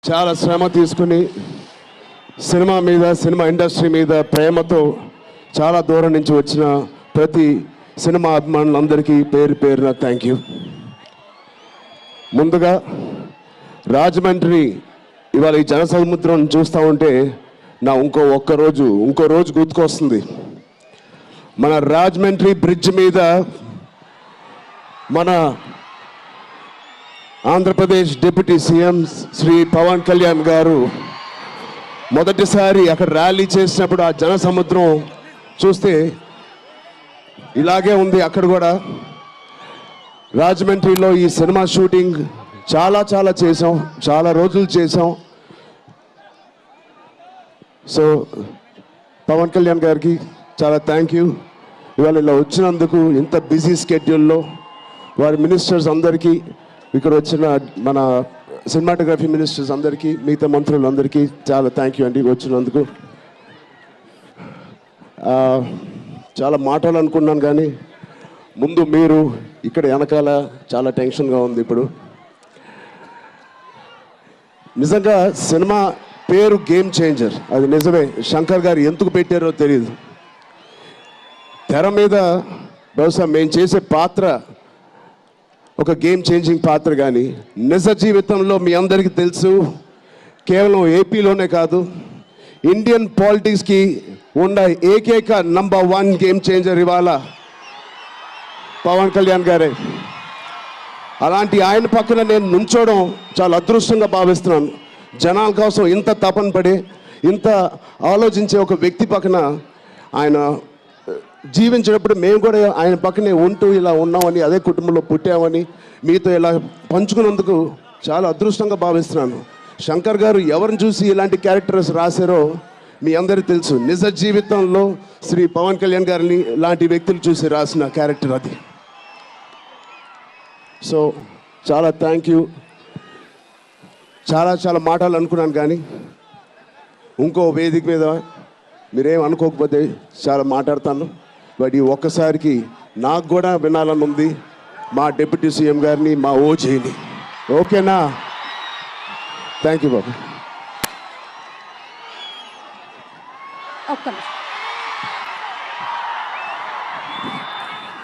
చాలా శ్రమ తీసుకుని సినిమా ఇండస్ట్రీ మీద ప్రేమతో చాలా దూరం నుంచి వచ్చిన ప్రతి సినిమా అభిమానులందరికీ పేరు పేరున థ్యాంక్ యూ. ముందుగా రాజమండ్రి ఇవాళ ఈ జనసముద్రం చూస్తూ ఉంటే నా ఇంకో రోజు గుర్తుకొస్తుంది. మన రాజమండ్రి బ్రిడ్జ్ మీద మన ఆంధ్రప్రదేశ్ డిప్యూటీ సీఎం శ్రీ పవన్ కళ్యాణ్ గారు మొదటిసారి అక్కడ ర్యాలీ చేసినప్పుడు ఆ జనసముద్రం చూస్తే ఇలాగే ఉంది. అక్కడ కూడా రాజమండ్రిలో ఈ సినిమా షూటింగ్ చాలా చేసాం, చాలా రోజులు చేసాం. సో పవన్ కళ్యాణ్ గారికి చాలా థ్యాంక్ యూ. ఇవాళ ఇలా వచ్చినందుకు ఇంత బిజీ స్కెడ్యూల్లో వారి మినిస్టర్స్ అందరికీ, ఇక్కడ వచ్చిన మన సినిమాటోగ్రఫీ మినిస్టర్స్ అందరికీ, మిగతా మంత్రులందరికీ చాలా థ్యాంక్ యూ అండి వచ్చినందుకు. చాలా మాట్లాడాలనుకున్నాను కానీ ముందు మీరు ఇక్కడ వెనకాల చాలా టెన్షన్గా ఉంది. ఇప్పుడు నిజంగా సినిమా పేరు గేమ్ చేంజర్, అది నిజమే. శంకర్ గారు ఎందుకు పెట్టారో తెలియదు. తెర మీద బహుశా మేము చేసే పాత్ర ఒక గేమ్ చేంజింగ్ పాత్ర, కానీ నిజ జీవితంలో మీ అందరికీ తెలుసు, కేవలం ఏపీలోనే కాదు ఇండియన్ పాలిటిక్స్కి ఉన్న ఏకైక నంబర్ 1 గేమ్ చేంజర్ ఇవాళ పవన్ కళ్యాణ్ గారే. అలాంటి ఆయన పక్కన నేను నుంచోవడం చాలా అదృష్టంగా భావిస్తున్నాను. జనాల కోసం ఇంత తపన పడి ఇంత ఆలోచించే ఒక వ్యక్తి పక్కన ఆయన జీవించేటప్పుడు మేము కూడా ఆయన పక్కనే ఉంటూ ఇలా ఉన్నామని, అదే కుటుంబంలో పుట్టామని మీతో ఇలా పంచుకున్నందుకు చాలా అదృష్టంగా భావిస్తున్నాను. శంకర్ గారు ఎవరిని చూసి ఇలాంటి క్యారెక్టర్స్ రాశారో మీ అందరికీ తెలుసు. నిజ జీవితంలో శ్రీ పవన్ కళ్యాణ్ గారిని లాంటి వ్యక్తులు చూసి రాసిన క్యారెక్టర్ అది. సో చాలా థ్యాంక్ యూ. చాలా మాటలు అనుకున్నాను కానీ ఇంకో వేదిక మీద మీరేం అనుకోకపోతే చాలా మాట్లాడతాను. బట్ ఈ ఒక్కసారికి నాకు కూడా వినాలని ఉంది మా డిప్యూటీ సీఎం గారిని, మా ఓజీని. ఓకేనా? Thank you Babu.